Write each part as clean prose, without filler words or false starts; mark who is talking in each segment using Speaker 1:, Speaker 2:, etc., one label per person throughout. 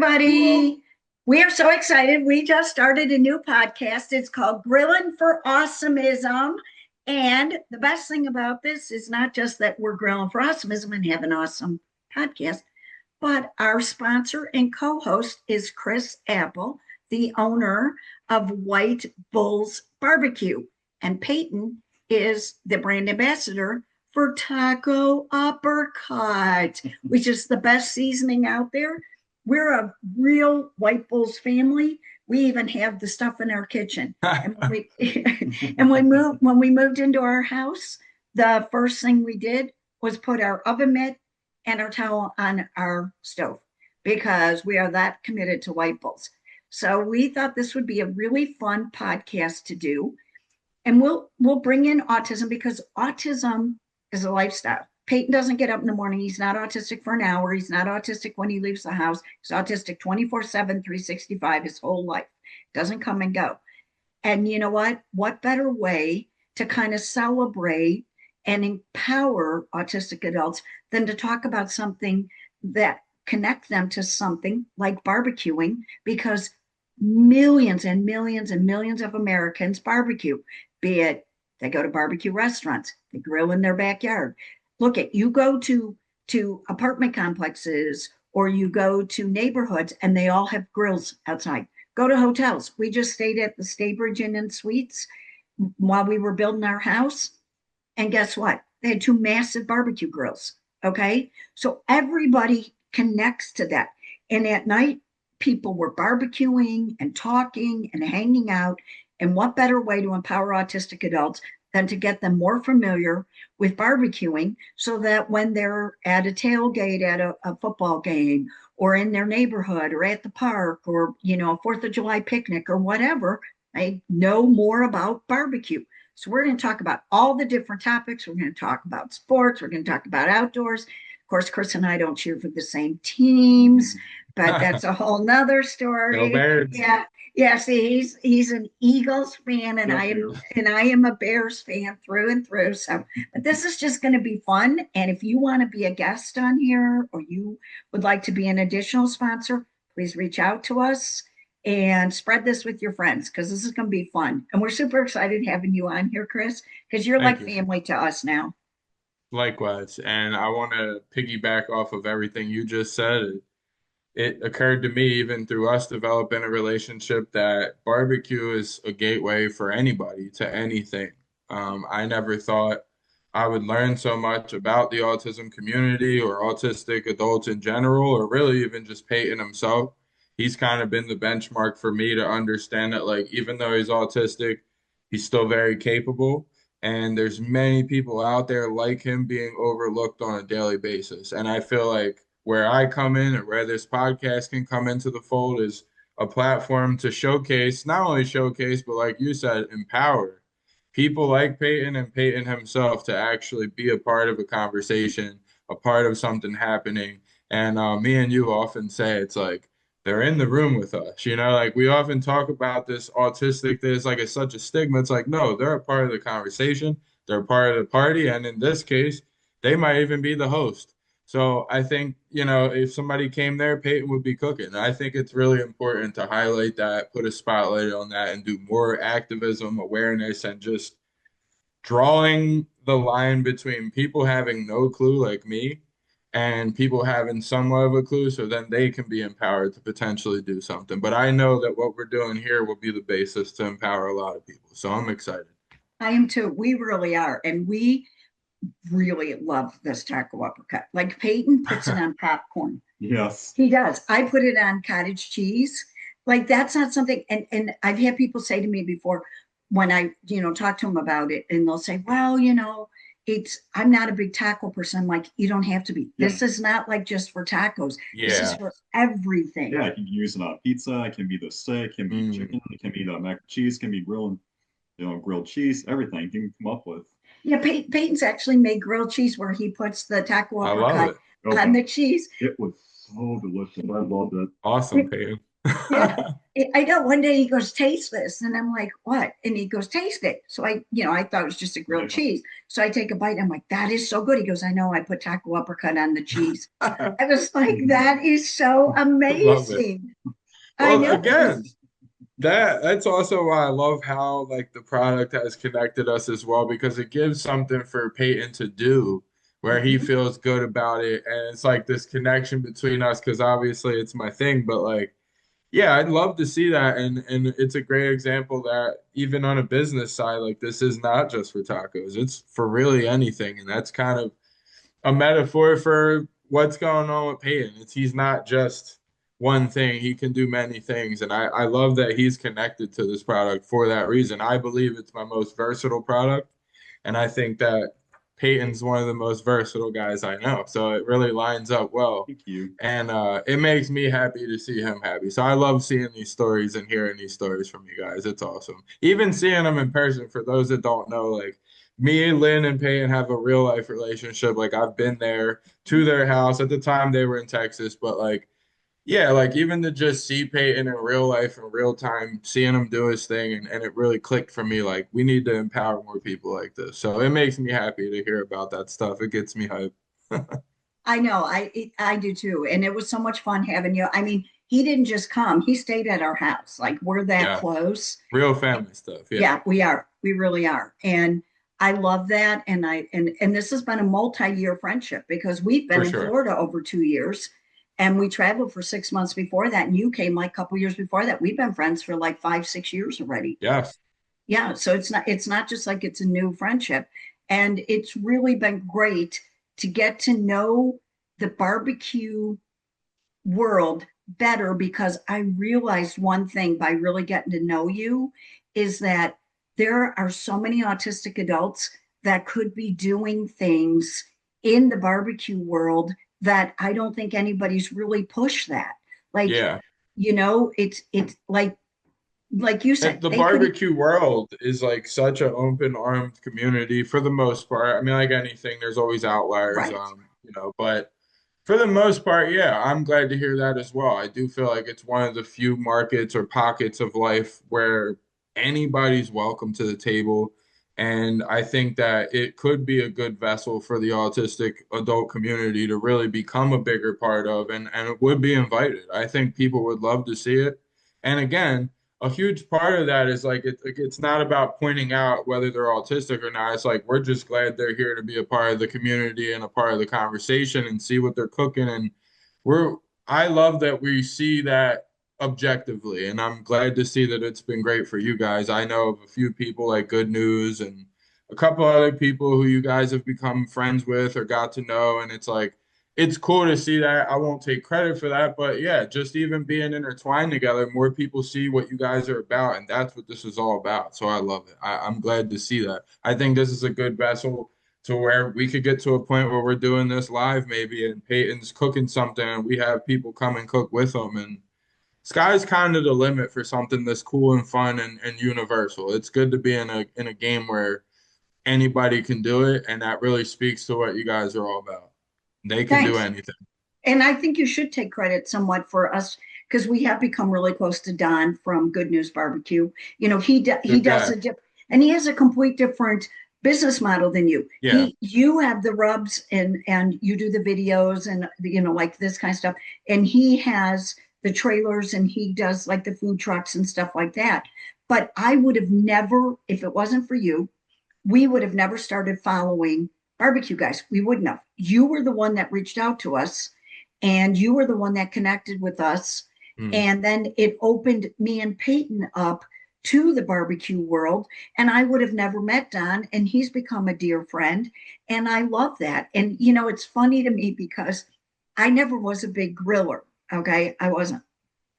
Speaker 1: everybody. We are so excited. We just started a new podcast. It's called Grillin for Awesomism. And the best thing about this is not just that we're grilling for awesomism and have an awesome podcast, but our sponsor and co-host is Chris Apple, the owner of White Bulls Barbecue. And Peyton is the brand ambassador for Taco Uppercut, which is the best seasoning out there. We're a real White Bulls family. We even have the stuff in our kitchen. And when we moved into our house, the first thing we did was put our oven mitt and our towel on our stove because we are that committed to White Bulls. So we thought this would be a really fun podcast to do. And we'll bring in autism because autism is a lifestyle. Peyton doesn't get up in the morning. He's not autistic for an hour. He's not autistic when he leaves the house. He's autistic 24/7, 365, his whole life. Doesn't come and go. And you know what? What better way to kind of celebrate and empower autistic adults than to talk about something that connect them to something like barbecuing, because millions and millions and millions of Americans barbecue, be it they go to barbecue restaurants, they grill in their backyard. Look at, you go to apartment complexes or you go to neighborhoods and they all have grills outside. Go to hotels. We just stayed at the Staybridge Inn and Suites while we were building our house. And guess what? They had two massive barbecue grills. Okay. So everybody connects to that. And at night, people were barbecuing and talking and hanging out. And what better way to empower autistic adults than to get them more familiar with barbecuing so that when they're at a tailgate at a football game or in their neighborhood or at the park or, you know, 4th of July picnic or whatever, they know more about barbecue. So we're going to talk about all the different topics. We're going to talk about sports. We're going to talk about outdoors. Of course, Chris and I don't cheer for the same teams, but that's a whole nother story.
Speaker 2: Go Bears.
Speaker 1: Yeah. Yeah, see, he's an Eagles fan, and I am a Bears fan through and through. So, but this is just going to be fun. And if you want to be a guest on here, or you would like to be an additional sponsor, please reach out to us and spread this with your friends because this is going to be fun. And we're super excited having you on here, Chris, because you're
Speaker 2: Thank
Speaker 1: like
Speaker 2: you.
Speaker 1: family to us now.
Speaker 2: Likewise. And I want to piggyback off of everything you just said. It occurred to me, even through us developing a relationship, that barbecue is a gateway for anybody to anything. I never thought I would learn so much about the autism community or autistic adults in general, or really even just Peyton himself. He's kind of been the benchmark for me to understand that, like, even though he's autistic, he's still very capable. And there's many people out there like him being overlooked on a daily basis. And I feel like where I come in and where this podcast can come into the fold is a platform to showcase, not only showcase, but like you said, empower people like Peyton and Peyton himself to actually be a part of a conversation, a part of something happening. And me and you often say it's like they're in the room with us, you know, like we often talk about this autistic, this like it's such a stigma. It's like, no, they're a part of the conversation, they're a part of the party. And in this case, they might even be the host. So I think, you know, if somebody came there, Peyton would be cooking. I think it's really important to highlight that, put a spotlight on that, and do more activism, awareness, and just drawing the line between people having no clue like me and people having somewhat of a clue so then they can be empowered to potentially do something. But I know that what we're doing here will be the basis to empower a lot of people. So I'm excited.
Speaker 1: I am too. We really are. And we really love this taco uppercut. Like Peyton puts it on popcorn.
Speaker 3: Yes.
Speaker 1: He does. I put it on cottage cheese. Like that's not something, and I've had people say to me before when I, talk to them about it, and they'll say, well, I'm not a big taco person. I'm like, you don't have to be.
Speaker 3: Yeah.
Speaker 1: This is not like just for tacos. This is
Speaker 2: Yeah.
Speaker 1: for everything.
Speaker 3: Yeah, you can use it on pizza. It can be the steak, it can be chicken, it can be the mac and cheese, it can be grilled cheese, everything you can come up with.
Speaker 1: Yeah, Peyton's actually made grilled cheese where he puts the taco
Speaker 2: I love
Speaker 1: uppercut
Speaker 2: it.
Speaker 1: on the cheese.
Speaker 3: It was so delicious. I loved it.
Speaker 2: Awesome, Peyton.
Speaker 1: Yeah. I know one day he goes, taste this. And I'm like, what? And he goes, taste it. So I thought it was just a grilled
Speaker 3: Yeah.
Speaker 1: cheese. So I take a bite. And I'm like, that is so good. He goes, I know, I put taco uppercut on the cheese. I was like, that is so
Speaker 2: Love it.
Speaker 1: amazing. I
Speaker 2: Well,
Speaker 1: know.
Speaker 2: again, that's also why I love how like the product has connected us as well because it gives something for Peyton to do where he
Speaker 1: Mhm.
Speaker 2: feels good about it and it's like this connection between us because obviously it's my thing but like yeah I'd love to see that and it's a great example that even on a business side like this is not just for tacos it's for really anything and that's kind of a metaphor for what's going on with Peyton. He's not just one thing. He can do many things. And I love that he's connected to this product for that reason. I believe it's my most versatile product. And I think that Peyton's one of the most versatile guys I know. So it really lines up well.
Speaker 3: Thank you.
Speaker 2: And it makes me happy to see him happy. So I love seeing these stories and hearing these stories from you guys. It's awesome. Even seeing them in person, for those that don't know, like me, Lynn, and Peyton have a real life relationship. Like I've been there to their house. At the time they were in Texas, but like yeah, like even to just see Peyton in real life in real time, seeing him do his thing and it really clicked for me. Like we need to empower more people like this. So it makes me happy to hear about that stuff. It gets me hyped.
Speaker 1: I know. I do too. And it was so much fun having you. I mean, he didn't just come, he stayed at our house. Like we're that
Speaker 2: Yeah,
Speaker 1: close.
Speaker 2: real family stuff. Yeah,
Speaker 1: Yeah, we are. We really are. And I love that. And this has been a multi-year friendship because we've been
Speaker 2: for
Speaker 1: in
Speaker 2: sure.
Speaker 1: Florida over 2 years and we traveled for 6 months before that. And you came like a couple years before that. We've been friends for like 5, 6 years already.
Speaker 2: Yes,
Speaker 1: Yeah. So it's not just like it's a new friendship. And it's really been great to get to know the barbecue world better because I realized one thing by really getting to know you is that there are so many autistic adults that could be doing things in the barbecue world that I don't think anybody's really pushed that. Like,
Speaker 2: yeah.
Speaker 1: it's like you
Speaker 2: And
Speaker 1: said,
Speaker 2: the
Speaker 1: they could,
Speaker 2: barbecue world is like such an open-armed community for the most part. I mean, like anything, there's always outliers,
Speaker 1: right.
Speaker 2: but for the most part, yeah, I'm glad to hear that as well. I do feel like it's one of the few markets or pockets of life where anybody's welcome to the table. And I think that it could be a good vessel for the autistic adult community to really become a bigger part of, and it would be invited. I think people would love to see it. And again, a huge part of that is it's not about pointing out whether they're autistic or not. It's like we're just glad they're here to be a part of the community and a part of the conversation and see what they're cooking. And we're I love that we see that objectively, and I'm glad to see that it's been great for you guys. I know of a few people like Good News and a couple other people who you guys have become friends with or got to know, and it's like it's cool to see that. I won't take credit for that, but yeah, just even being intertwined together, more people see what you guys are about, and that's what this is all about. So I love it. I'm glad to see that. I think this is a good vessel to where we could get to a point where we're doing this live, maybe, and Peyton's cooking something, and we have people come and cook with him, and sky's kind of the limit for something that's cool and fun and universal. It's good to be in a game where anybody can do it, and that really speaks to what you guys are all about. They can do
Speaker 1: Thanks.
Speaker 2: anything.
Speaker 1: And I think you should take credit somewhat for us because we have become really close to Don from Good News Barbecue. He
Speaker 2: Good
Speaker 1: does
Speaker 2: guy.
Speaker 1: and he has a complete different business model than you.
Speaker 2: Yeah.
Speaker 1: You have the rubs and you do the videos and like this kind of stuff, and he has the trailers and he does like the food trucks and stuff like that. But I would have never, if it wasn't for you, we would have never started following barbecue guys. We wouldn't have. You were the one that reached out to us and you were the one that connected with us.
Speaker 2: Mm.
Speaker 1: And then it opened me and Peyton up to the barbecue world. And I would have never met Don, and he's become a dear friend. And I love that. And, it's funny to me because I never was a big griller. Okay. I wasn't.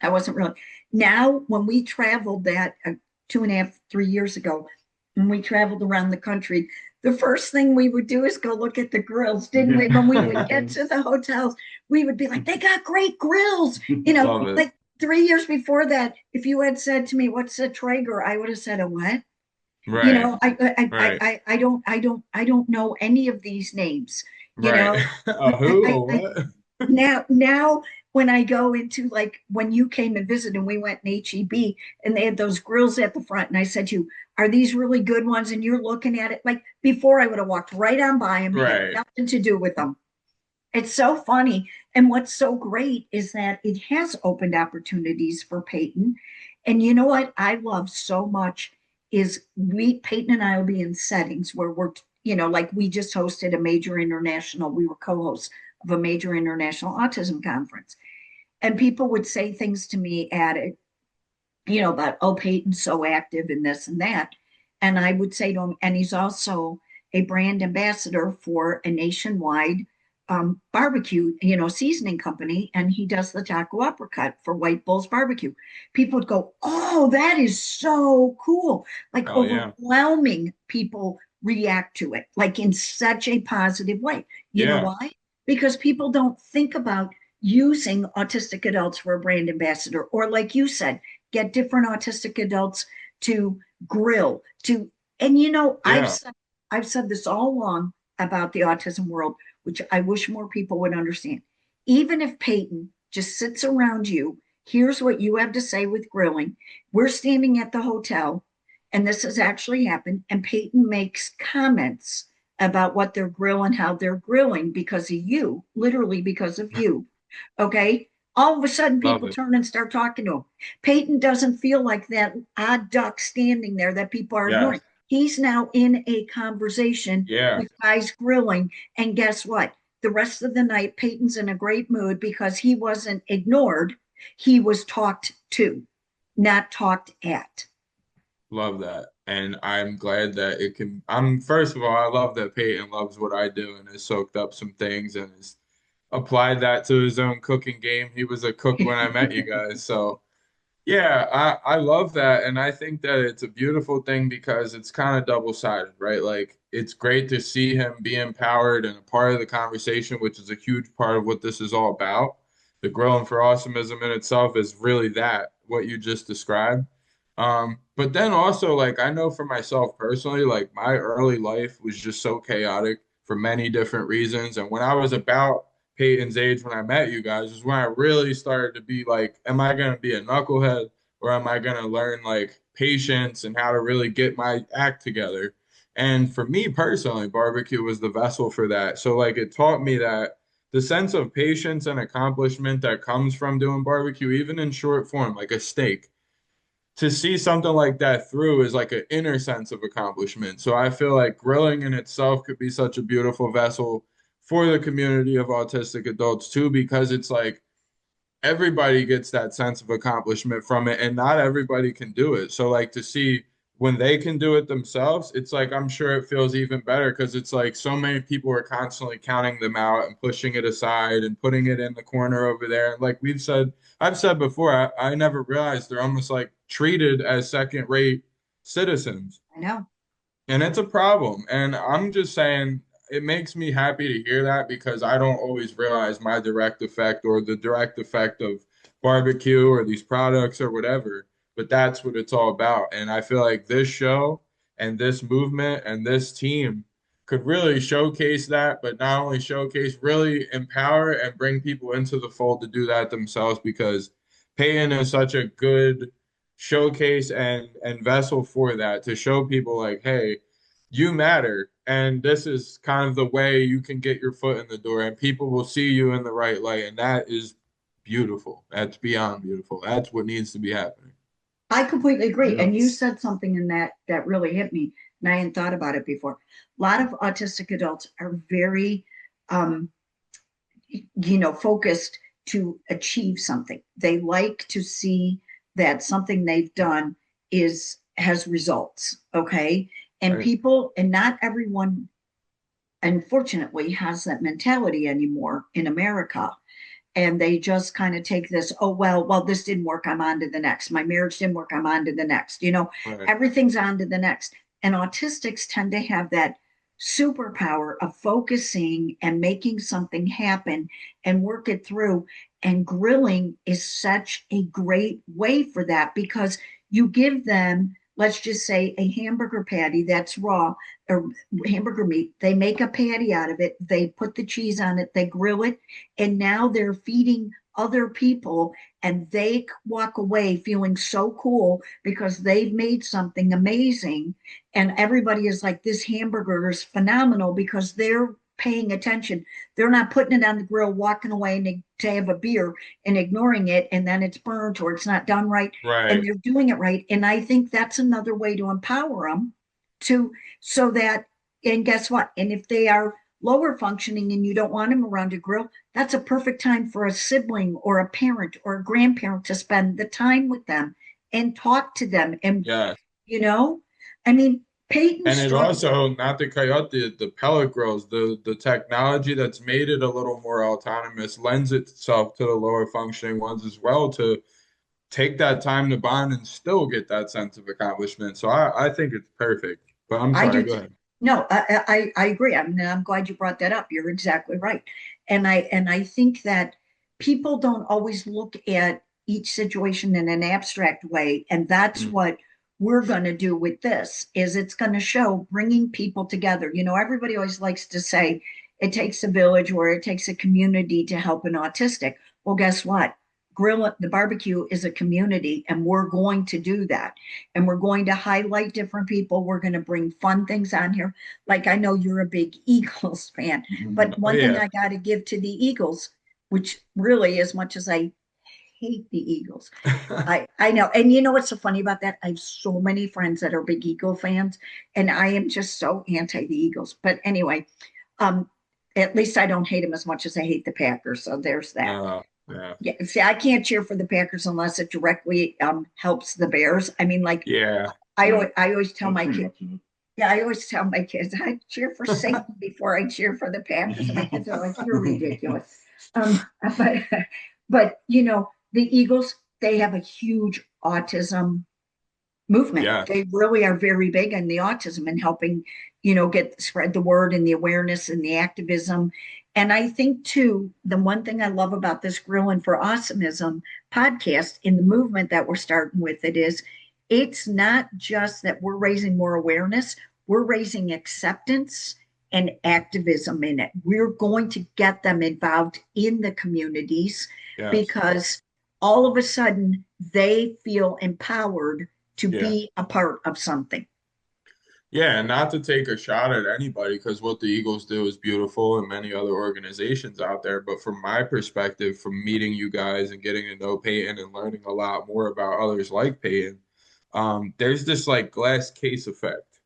Speaker 1: I wasn't really. Now, when we traveled that 2.5, 3 years ago, when we traveled around the country, the first thing we would do is go look at the grills, didn't we? When we would get to the hotels, we would be like, they got great grills.
Speaker 2: Love it.
Speaker 1: Like 3 years before that, if you had said to me, what's a Traeger? I would have said, a what?
Speaker 2: Right. Right.
Speaker 1: I don't know any of these names. You
Speaker 2: Right.
Speaker 1: know,
Speaker 2: A who
Speaker 1: I,
Speaker 2: or
Speaker 1: I
Speaker 2: what?
Speaker 1: now when I go into, like, when you came and visited and we went in HEB and they had those grills at the front, and I said to you, are these really good ones? And you're looking at it like, before I would have walked right on by them, had
Speaker 2: Right.
Speaker 1: nothing to do with them. It's so funny. And what's so great is that it has opened opportunities for Peyton. And you know what I love so much is Peyton and I will be in settings where we're, like we just hosted a major international, we were co-hosts of a major international autism conference. And people would say things to me at it, about, oh, Peyton's so active in this and that. And I would say to him, and he's also a brand ambassador for a nationwide barbecue, seasoning company, and he does the taco uppercut for White Bulls Barbecue. People would go, oh, that is so cool. Like
Speaker 2: Oh yeah.
Speaker 1: overwhelming people react to it, like in such a positive way. You know
Speaker 2: Yeah.
Speaker 1: why? Because people don't think about using autistic adults for a brand ambassador, or like you said, get different autistic adults to grill, and
Speaker 2: Yeah.
Speaker 1: I've said this all along about the autism world, which I wish more people would understand. Even if Peyton just sits around you, here's what you have to say with grilling. We're standing at the hotel, and this has actually happened, and Peyton makes comments about what they're grilling, how they're grilling because of you, literally because of you. Okay. All of a sudden,
Speaker 2: Love
Speaker 1: people
Speaker 2: it.
Speaker 1: turn and start talking to him. Peyton doesn't feel like that odd duck standing there that people are
Speaker 2: Yeah.
Speaker 1: ignoring. He's now in a conversation
Speaker 2: Yeah.
Speaker 1: with guys grilling. And guess what? The rest of the night, Peyton's in a great mood because he wasn't ignored. He was talked to, not talked at.
Speaker 2: Love that. And I'm glad that it can. I'm first of all, I love that Peyton loves what I do and has soaked up some things and has applied that to his own cooking game. He was a cook when I met you guys. So yeah, I love that. And I think that it's a beautiful thing because it's kind of double-sided, right? Like it's great to see him be empowered and a part of the conversation, which is a huge part of what this is all about. The Growing for Awesomism in itself is really that, what you just described. But then also, like, I know for myself personally, like, my early life was just so chaotic for many different reasons. And when I was about Peyton's age, when I met you guys, is when I really started to be like, am I going to be a knucklehead or am I going to learn, like, patience and how to really get my act together? And for me personally, barbecue was the vessel for that. So, like, it taught me that the sense of patience and accomplishment that comes from doing barbecue, even in short form, like a steak to see something like that through is like an inner sense of accomplishment. So I feel like grilling in itself could be such a beautiful vessel for the community of autistic adults too, because it's like everybody gets that sense of accomplishment from it, and not everybody can do it. So like to see when they can do it themselves, it's like I'm sure it feels even better because it's like so many people are constantly counting them out and pushing it aside and putting it in the corner over there. And like I've said before, I never realized they're almost like treated as second-rate citizens.
Speaker 1: I know.
Speaker 2: And it's a problem. And I'm just saying, it makes me happy to hear that because I don't always realize my direct effect or the direct effect of barbecue or these products or whatever. But that's what it's all about. And I feel like this show and this movement and this team could really showcase that, but not only showcase, really empower and bring people into the fold to do that themselves because Peyton is such a good showcase and vessel for that to show people like, hey, you matter. And this is kind of the way you can get your foot in the door and people will see you in the right light. And that is beautiful. That's beyond beautiful. That's what needs to be happening.
Speaker 1: I completely agree.
Speaker 3: Yeah.
Speaker 1: And you said something in that really hit me, and I hadn't thought about it before. A lot of autistic adults are very, um, focused to achieve something. They like to see that something they've done has results. Okay. And
Speaker 2: Right.
Speaker 1: people, and not everyone, unfortunately, has that mentality anymore in America. And they just kind of take this, oh, well, this didn't work, I'm on to the next. My marriage didn't work, I'm on to the next.
Speaker 2: Right.
Speaker 1: Everything's on to the next. And autistics tend to have that superpower of focusing and making something happen and work it through. And grilling is such a great way for that because you give them, let's just say, a hamburger patty that's raw or hamburger meat. They make a patty out of it, they put the cheese on it, they grill it, and now they're feeding other people, and they walk away feeling so cool because they've made something amazing. And everybody is like, this hamburger is phenomenal because they're paying attention. They're not putting it on the grill, walking away to have a beer and ignoring it, and then it's burnt or it's not done right. And
Speaker 2: Right.
Speaker 1: they're doing it right. And I think that's another way to empower them to, so that, and guess what? And if they are lower functioning and you don't want them around a grill, that's a perfect time for a sibling or a parent or a grandparent to spend the time with them and talk to them. And,
Speaker 2: Yeah.
Speaker 1: you know, I mean, Peyton
Speaker 2: And it
Speaker 1: struggled.
Speaker 2: also, not to cut you out, the pellet grills, the technology that's made it a little more autonomous lends itself to the lower functioning ones as well to take that time to bond and still get that sense of accomplishment. So I think it's perfect. But I'm
Speaker 1: I
Speaker 2: sorry,
Speaker 1: do.
Speaker 2: go ahead.
Speaker 1: No, I agree. I'm glad you brought that up. You're exactly right. And I think that people don't always look at each situation in an abstract way. And that's
Speaker 2: Mm,
Speaker 1: what we're going to do with this is it's going to show bringing people together. You know, everybody always likes to say it takes a village or it takes a community to help an autistic. Well, guess what? The barbecue is a community, and we're going to do that, and we're going to highlight different people. We're going to bring fun things on here. Like, I know you're a big Eagles fan, but
Speaker 2: oh
Speaker 1: one thing
Speaker 2: yeah.
Speaker 1: I got to give to the Eagles, which really, as much as I hate the Eagles, I know. And you know what's so funny about that? I have so many friends that are big Eagle fans, and I am just so anti the Eagles. But anyway, um, at least I don't hate them as much as I hate the Packers. So there's that.
Speaker 2: Yeah.
Speaker 1: Yeah, see, I can't cheer for the Packers unless it directly helps the Bears. I mean, like
Speaker 2: Yeah.
Speaker 1: I always tell
Speaker 3: That's
Speaker 1: my
Speaker 3: pretty
Speaker 1: kids,
Speaker 3: much it.
Speaker 1: yeah, I always tell my kids I cheer for Satan before I cheer for the Packers. And my kids are like, "You're ridiculous." But but you know, the Eagles, they have a huge autism movement.
Speaker 2: Yeah.
Speaker 1: They really are very big in the autism and helping, get spread the word and the awareness and the activism. And I think too, the one thing I love about this Grillin for Awesomism podcast in the movement that we're starting with it is it's not just that we're raising more awareness, we're raising acceptance and activism in it. We're going to get them involved in the communities
Speaker 2: Yes.
Speaker 1: because all of a sudden they feel empowered to
Speaker 2: Yeah.
Speaker 1: be a part of something.
Speaker 2: Yeah, and not to take a shot at anybody, because what the Eagles do is beautiful and many other organizations out there. But from my perspective, from meeting you guys and getting to know Peyton and learning a lot more about others like Peyton, there's this like glass case effect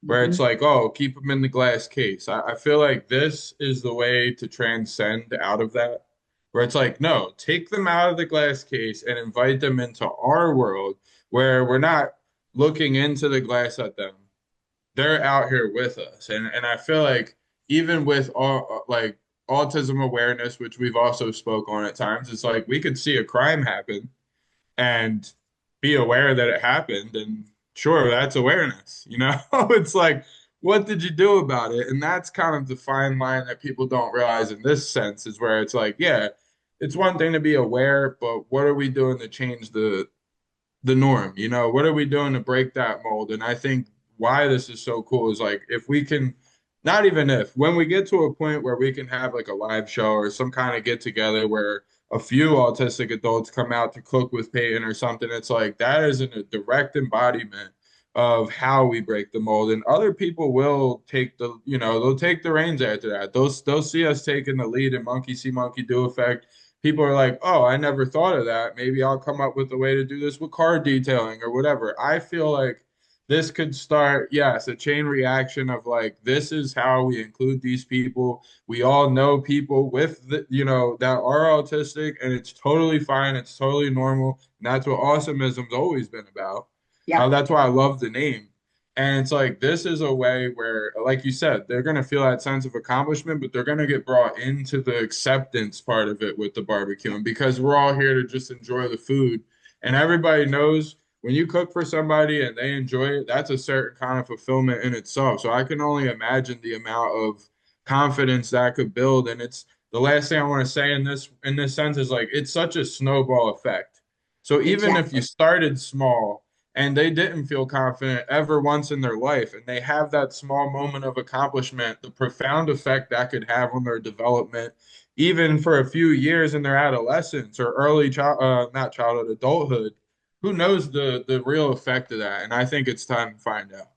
Speaker 2: where it's
Speaker 1: Mhm.
Speaker 2: like, oh, keep them in the glass case. I feel like this is the way to transcend out of that, where it's like, no, take them out of the glass case and invite them into our world where we're not looking into the glass at them, they're out here with us. And I feel like even with all like autism awareness, which we've also spoke on at times, it's like we could see a crime happen and be aware that it happened, and sure, that's awareness, you know? It's like, what did you do about it? And that's kind of the fine line that people don't realize in this sense, is where it's like, yeah, it's one thing to be aware, but what are we doing to change the norm? You know, what are we doing to break that mold? And I think why this is so cool is like if we can, not even if, when we get to a point where we can have like a live show or some kind of get together where a few autistic adults come out to cook with Peyton or something, it's like that is a direct embodiment of how we break the mold. And other people will take they'll take the reins after that. They'll see us taking the lead and monkey see, monkey do effect. People are like, oh, I never thought of that. Maybe I'll come up with a way to do this with car detailing or whatever. I feel like this could start, yes, a chain reaction of like, this is how we include these people. We all know people with that are autistic, and it's totally fine. It's totally normal. And that's what awesomism's always been about.
Speaker 1: Yeah,
Speaker 2: That's why I love the name. And it's like this is a way where, like you said, they're going to feel that sense of accomplishment, but they're going to get brought into the acceptance part of it with the barbecue. And because we're all here to just enjoy the food, and everybody knows when you cook for somebody and they enjoy it, that's a certain kind of fulfillment in itself. So I can only imagine the amount of confidence that could build. And it's the last thing I want to say in this sense is like it's such a snowball effect. So even if you
Speaker 1: exactly.
Speaker 2: started small and they didn't feel confident ever once in their life, and they have that small moment of accomplishment, the profound effect that could have on their development even for a few years in their adolescence or early child, not childhood, adulthood. Who knows the real effect of that? And I think it's time to find out.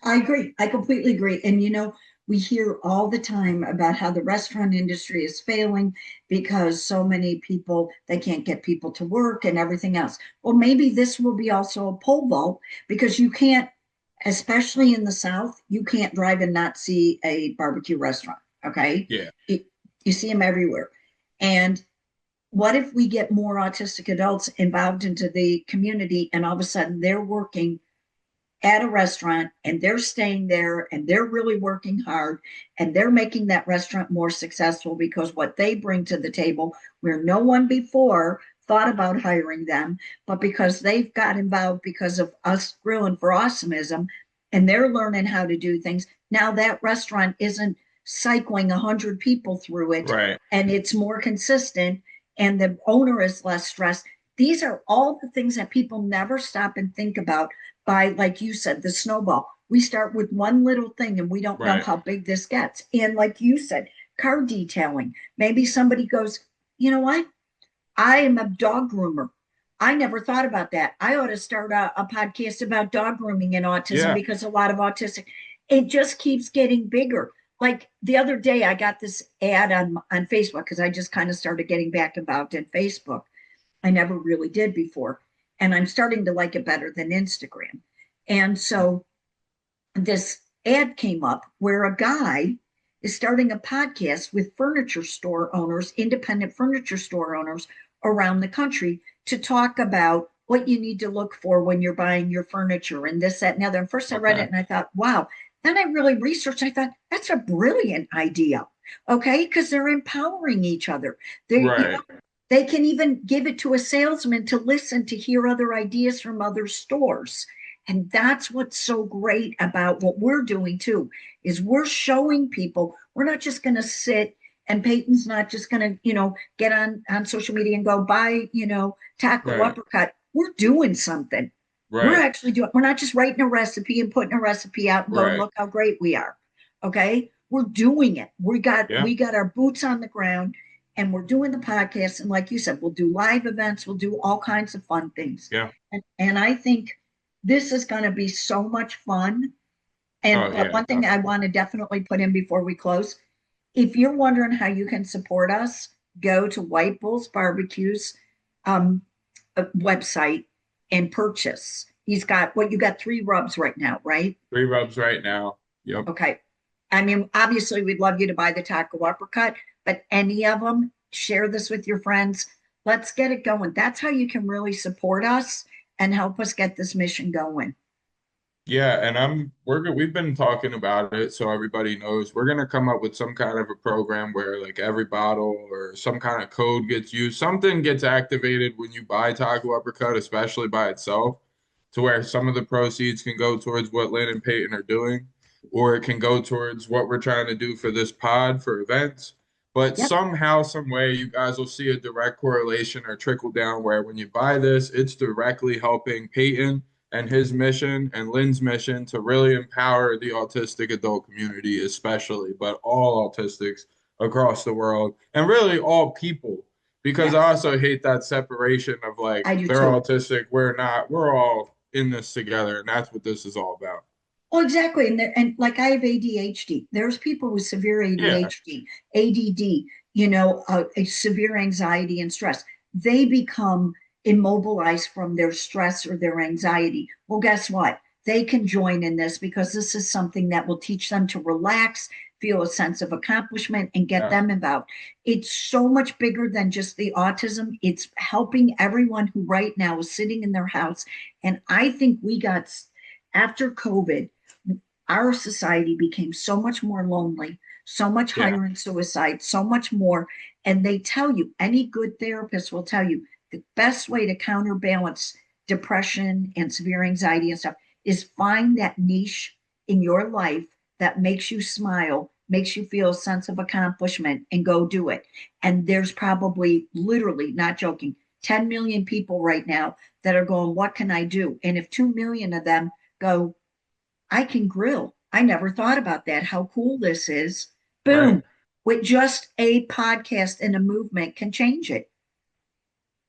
Speaker 1: I agree. I completely agree. And we hear all the time about how the restaurant industry is failing because so many people, they can't get people to work and everything else. Well, maybe this will be also a pole vault because you can't, especially in the South, you can't drive and not see a barbecue restaurant. Okay.
Speaker 2: Yeah,
Speaker 1: You see them everywhere. And what if we get more autistic adults involved into the community and all of a sudden they're working at a restaurant and they're staying there and they're really working hard and they're making that restaurant more successful because what they bring to the table where no one before thought about hiring them, but because they've got involved because of us grilling for awesomism and they're learning how to do things. Now that restaurant isn't cycling 100 people through it
Speaker 2: right,
Speaker 1: and it's more consistent and the owner is less stressed. These are all the things that people never stop and think about by, like you said, the snowball. We start with one little thing and we don't know
Speaker 2: right.
Speaker 1: how big this gets. And like you said, car detailing. Maybe somebody goes, you know what? I am a dog groomer. I never thought about that. I ought to start a podcast about dog grooming and autism
Speaker 2: Yeah,
Speaker 1: because a lot of autistic, it just keeps getting bigger. Like the other day, I got this ad on Facebook because I just kind of started getting back involved in Facebook. I never really did before. And I'm starting to like it better than Instagram. And so this ad came up where a guy is starting a podcast with furniture store owners, independent furniture store owners around the country to talk about what you need to look for when you're buying your furniture and this, that, and the other. And first I read
Speaker 2: okay,
Speaker 1: it and I thought, wow. Then I really researched. I thought, that's a brilliant idea. Okay. Because they're empowering each other.
Speaker 2: right,
Speaker 1: They can even give it to a salesman to listen to hear other ideas from other stores. And that's what's so great about what we're doing too, is we're showing people we're not just going to sit and Peyton's not just going to, get on social media and go buy, taco
Speaker 2: right,
Speaker 1: uppercut. We're doing something. We're
Speaker 2: right,
Speaker 1: actually doing, we're not just writing a recipe and putting a recipe out and going,
Speaker 2: right.
Speaker 1: look how great we are. Okay. We're doing it. We got
Speaker 2: Yeah,
Speaker 1: we got our boots on the ground and we're doing the podcast. And like you said, we'll do live events, we'll do all kinds of fun things.
Speaker 2: yeah.
Speaker 1: And I think this is going to be so much fun. And
Speaker 2: Oh,
Speaker 1: but
Speaker 2: yeah,
Speaker 1: one thing I
Speaker 2: definitely.
Speaker 1: want to definitely put in before we close, if you're wondering how you can support us, go to White Bulls Barbecue's um, website and purchase. He's got what you got 3 rubs right now, right?
Speaker 2: Three rubs right now. Yep.
Speaker 1: Okay. I mean, obviously, we'd love you to buy the taco uppercut, but any of them, share this with your friends. Let's get it going. That's how you can really support us and help us get this mission going.
Speaker 2: Yeah, and we've been talking about it so everybody knows we're gonna come up with some kind of a program where like every bottle or some kind of code gets used, something gets activated when you buy Taco Uppercut, especially by itself, to where some of the proceeds can go towards what Lynn and Peyton are doing, or it can go towards what we're trying to do for this pod for events. But
Speaker 1: Yep.
Speaker 2: somehow, some way, you guys will see a direct correlation or trickle down where when you buy this, it's directly helping Peyton and his mission and Lynn's mission to really empower the autistic adult community, especially, but all autistics across the world and really all people. Because I
Speaker 1: Yes,
Speaker 2: also hate that separation of like,
Speaker 1: I do
Speaker 2: they're
Speaker 1: too.
Speaker 2: autistic, we're not, we're all in this together. And that's what this is all about.
Speaker 1: Well, exactly. And like I have ADHD. There's people with severe
Speaker 2: Yeah.
Speaker 1: ADHD, ADD, a severe anxiety and stress. They become immobilized from their stress or their anxiety. Well, guess what? They can join in this because this is something that will teach them to relax, feel a sense of accomplishment, and get
Speaker 2: Yeah.
Speaker 1: them about. It's so much bigger than just the autism. It's helping everyone who right now is sitting in their house. And I think we got, after COVID, our society became so much more lonely, so much
Speaker 2: Yeah.
Speaker 1: higher in suicide, so much more. And they tell you, any good therapist will tell you, the best way to counterbalance depression and severe anxiety and stuff is find that niche in your life that makes you smile, makes you feel a sense of accomplishment, and go do it. And there's probably, literally, not joking, 10 million people right now that are going, what can I do? And if 2 million of them go, I can grill. I never thought about that. How cool this is.
Speaker 2: Right.
Speaker 1: Boom. with just a podcast and a movement can change it.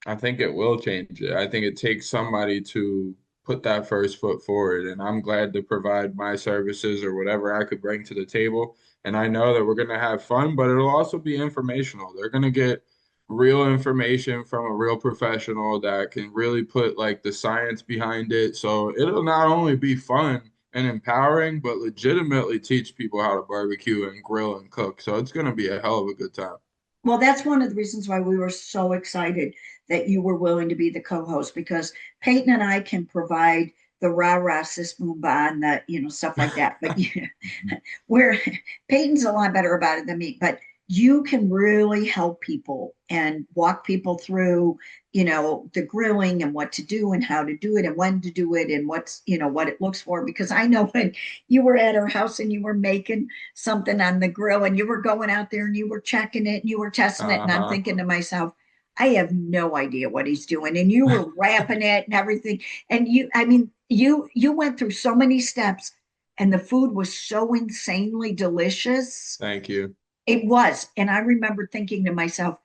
Speaker 2: I think it will change it. I think it takes somebody to put that first foot forward. And I'm glad to provide my services or whatever I could bring to the table. And I know that we're going to have fun, but it'll also be informational. They're going to get real information from a real professional that can really put like the science behind it. So it'll not only be fun and empowering, but legitimately teach people how to barbecue and grill and cook. So it's going to be a hell of a good time.
Speaker 1: Well, that's one of the reasons why we were so excited that you were willing to be the co-host, because Peyton and I can provide the rah rah sis boom bah and that, stuff like that. But yeah, where Peyton's a lot better about it than me, but you can really help people and walk people through, the grilling and what to do and how to do it and when to do it and what it looks for. Because I know when you were at our house and you were making something on the grill and you were going out there and you were checking it and you were testing it. And I'm
Speaker 2: Uh-huh.
Speaker 1: thinking to myself, I have no idea what he's doing. And you were wrapping it and everything. And you went through so many steps and the food was so insanely delicious.
Speaker 2: Thank you.
Speaker 1: It was. And I remember thinking to myself,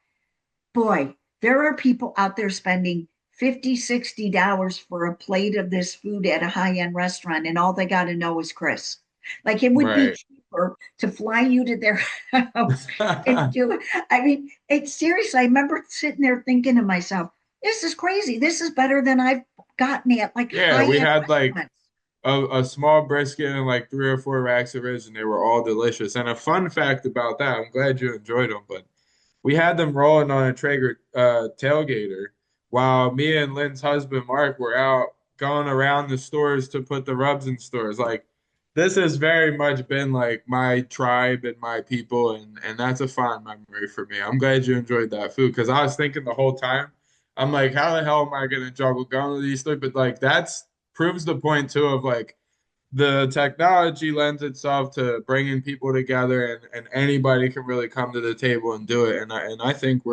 Speaker 1: boy, there are people out there spending 50, $60 for a plate of this food at a high-end restaurant, and all they got to know is Chris. Like it would be
Speaker 2: Right.
Speaker 1: cheaper to fly you to their house and do it. It's seriously, I remember sitting there thinking to myself, this is crazy. This is better than I've gotten at like
Speaker 2: Yeah, we
Speaker 1: high-end
Speaker 2: had like
Speaker 1: restaurants.
Speaker 2: a small brisket and like 3 or 4 racks of ribs, and they were all delicious. And a fun fact about that, I'm glad you enjoyed them, but we had them rolling on a Traeger tailgater while me and Lynn's husband Mark were out going around the stores to put the rubs in stores. Like this has very much been like my tribe and my people, and that's a fond memory for me. I'm glad you enjoyed that food because I was thinking the whole time, I'm like, how the hell am I gonna juggle going to these stores? But like that's proves the point too of like the technology lends itself to bringing people together and anybody can really come to the table and do it. And I think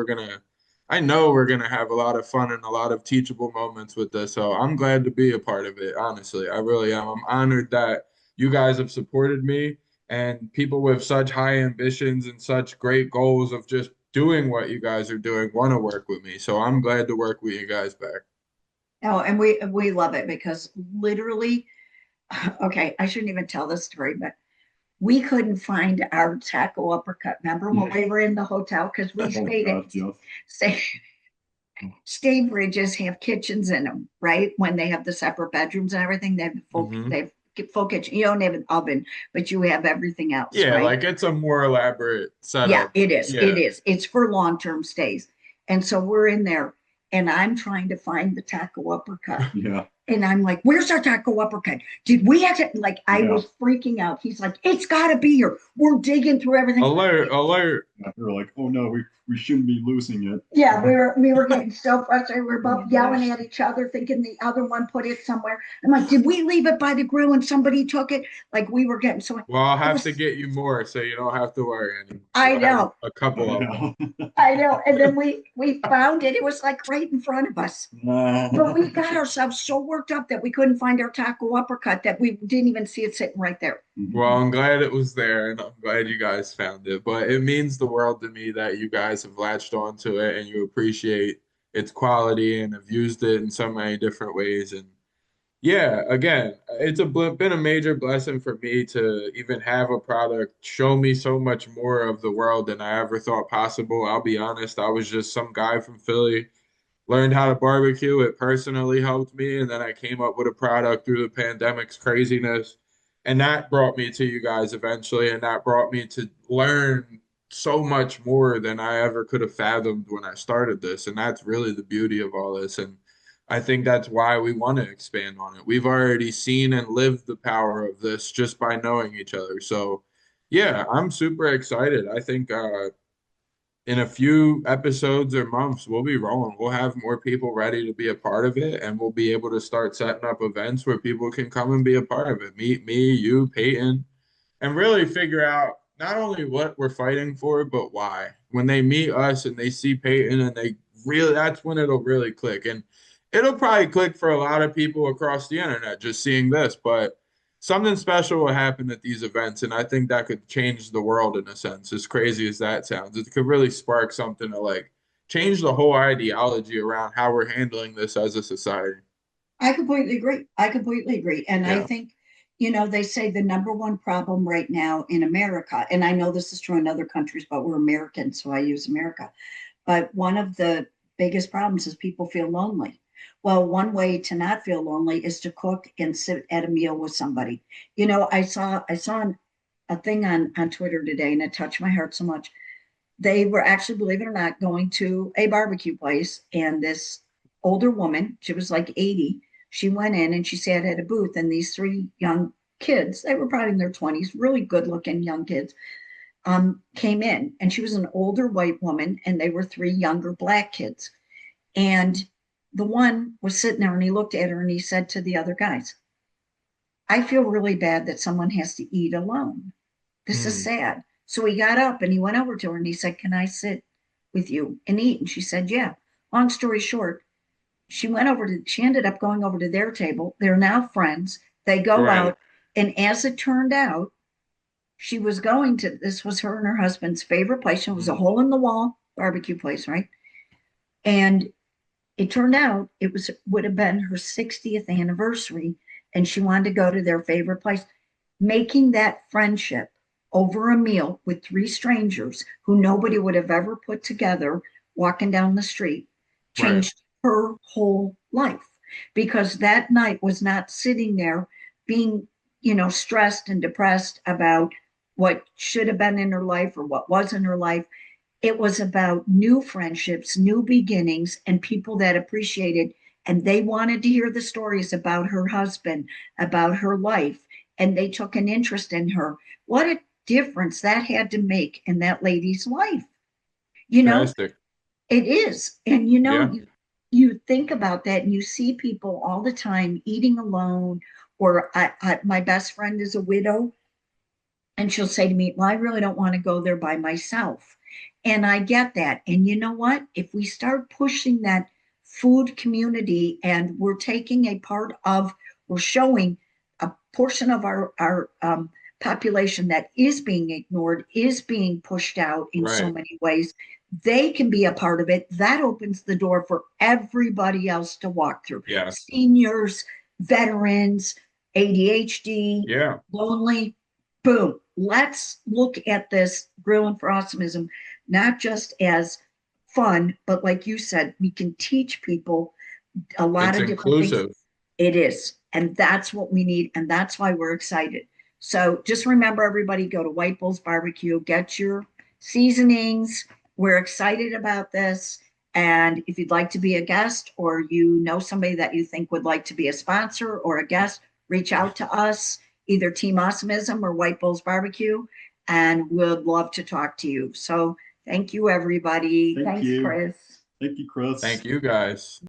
Speaker 2: I know we're gonna have a lot of fun and a lot of teachable moments with this. So I'm glad to be a part of it, honestly. I really am. I'm honored that you guys have supported me and people with such high ambitions and such great goals of just doing what you guys are doing want to work with me. So I'm glad to work with you guys back.
Speaker 1: Oh, and we love it because literally, okay, I shouldn't even tell this story, but we couldn't find our taco uppercut. Remember when
Speaker 3: Yeah.
Speaker 1: we were in the hotel because we
Speaker 3: Oh
Speaker 1: stayed at
Speaker 3: God, yes.
Speaker 1: stay, stay bridges have kitchens in them, right? When they have the separate bedrooms and everything,
Speaker 2: Hmm.
Speaker 1: they have full kitchen. You don't have an oven, but you have everything else,
Speaker 2: Yeah,
Speaker 1: right?
Speaker 2: like it's a more elaborate
Speaker 1: Yeah,
Speaker 2: setup.
Speaker 1: it is. It
Speaker 2: Yeah.
Speaker 1: is. It's for long-term stays. And so we're in there and I'm trying to find the taco uppercut.
Speaker 3: Yeah.
Speaker 1: And I'm like, where's our taco uppercut? Did we have to, like, I
Speaker 3: Yeah.
Speaker 1: was freaking out. He's like, it's got to be here. We're digging through everything.
Speaker 2: Alert, alert.
Speaker 3: Yeah. We were like, oh no, we shouldn't be losing it.
Speaker 1: Yeah, we were getting so frustrated. We were
Speaker 3: Oh my
Speaker 1: both yelling
Speaker 3: gosh.
Speaker 1: at each other, thinking the other one put it somewhere. I'm like, did we leave it by the grill and somebody took it? Like we were getting so
Speaker 2: Well, I'll
Speaker 1: it
Speaker 2: have to
Speaker 1: was,
Speaker 2: get you more so you don't have to worry anymore.
Speaker 1: I
Speaker 2: You'll have
Speaker 1: know,
Speaker 2: a
Speaker 3: I
Speaker 2: couple of them.
Speaker 3: know.
Speaker 1: I know. And then we found it. It was like right in front of us. But we got ourselves so worked up that we couldn't find our taco uppercut that we didn't even see it sitting right there.
Speaker 2: Well, I'm glad it was there and I'm glad you guys found it. But it means the world to me that you guys have latched onto it and you appreciate its quality and have used it in so many different ways. And yeah, again, been a major blessing for me to even have a product show me so much more of the world than I ever thought possible. I'll be honest, I was just some guy from Philly, learned how to barbecue. It personally helped me, and then I came up with a product through the pandemic's craziness, and that brought me to you guys eventually, and that brought me to learn so much more than I ever could have fathomed when I started this, and that's really the beauty of all this. And I think that's why we want to expand on it. We've already seen and lived the power of this just by knowing each other. So, yeah, I'm super excited. I think in a few episodes or months, we'll be rolling. We'll have more people ready to be a part of it, and we'll be able to start setting up events where people can come and be a part of it. Meet me, you, Peyton, and really figure out not only what we're fighting for, but why. When they meet us and they see Peyton and they really, that's when it'll really click. And it'll probably click for a lot of people across the internet just seeing this, but something special will happen at these events, and I think that could change the world in a sense. As crazy as that sounds, it could really spark something to like change the whole ideology around how we're handling this as a society.
Speaker 1: I completely agree. I completely agree. And I
Speaker 2: Yeah.
Speaker 1: think, they say the number one problem right now in America, and I know this is true in other countries, but we're Americans, so I use America. But one of the biggest problems is people feel lonely. Well, one way to not feel lonely is to cook and sit at a meal with somebody. I saw a thing on Twitter today, and it touched my heart so much. They were actually, believe it or not, going to a barbecue place, and this older woman, she was like 80, she went in and she sat at a booth, and these three young kids, they were probably in their 20s, really good looking young kids, came in, and she was an older white woman, and they were three younger black kids. And the one was sitting there, and he looked at her and he said to the other guys, I feel really bad that someone has to eat alone. This is
Speaker 2: Mm,
Speaker 1: sad. So he got up and he went over to her and he said, Can I sit with you and eat? And she said, Yeah. Long story short, she ended up going over to their table. They're now friends. They go
Speaker 2: right.
Speaker 1: out. And as it turned out, this was her and her husband's favorite place. It was a
Speaker 2: Mm,
Speaker 1: hole in the wall barbecue place, right? And it turned out would have been her 60th anniversary, and she wanted to go to their favorite place. Making that friendship over a meal with three strangers who nobody would have ever put together walking down the street
Speaker 2: right.
Speaker 1: changed her whole life, because that night was not sitting there being, stressed and depressed about what should have been in her life or what was in her life. It was about new friendships, new beginnings, and people that appreciated. And they wanted to hear the stories about her husband, about her life, and they took an interest in her. What a difference that had to make in that lady's life. You know,
Speaker 2: Drastic.
Speaker 1: it is. And
Speaker 2: Yeah.
Speaker 1: you think about that and you see people all the time eating alone, or my best friend is a widow, and she'll say to me, Well, I really don't want to go there by myself. And I get that. And you know what? If we start pushing that food community, and we're showing a portion of our population that is being ignored, is being pushed out in so
Speaker 2: Right.
Speaker 1: many ways, they can be a part of it. That opens the door for everybody else to walk through.
Speaker 2: Yes.
Speaker 1: Seniors, veterans, ADHD,
Speaker 2: Yeah.
Speaker 1: lonely, boom. Let's look at this Grillin for Awesomism not just as fun, but like you said, we can teach people a lot
Speaker 2: It's
Speaker 1: of different things.
Speaker 2: inclusive.
Speaker 1: It is. And that's what we need. And that's why we're excited. So just remember, everybody, go to White Bulls Barbecue, get your seasonings. We're excited about this. And if you'd like to be a guest, or somebody that you think would like to be a sponsor or a guest, reach out to us, either Team Awesomism or White Bulls Barbecue, and we'd love to talk to you. So thank you, everybody.
Speaker 3: Thank
Speaker 1: Thanks,
Speaker 3: you.
Speaker 1: Chris.
Speaker 3: Thank you, Chris.
Speaker 2: Thank you guys.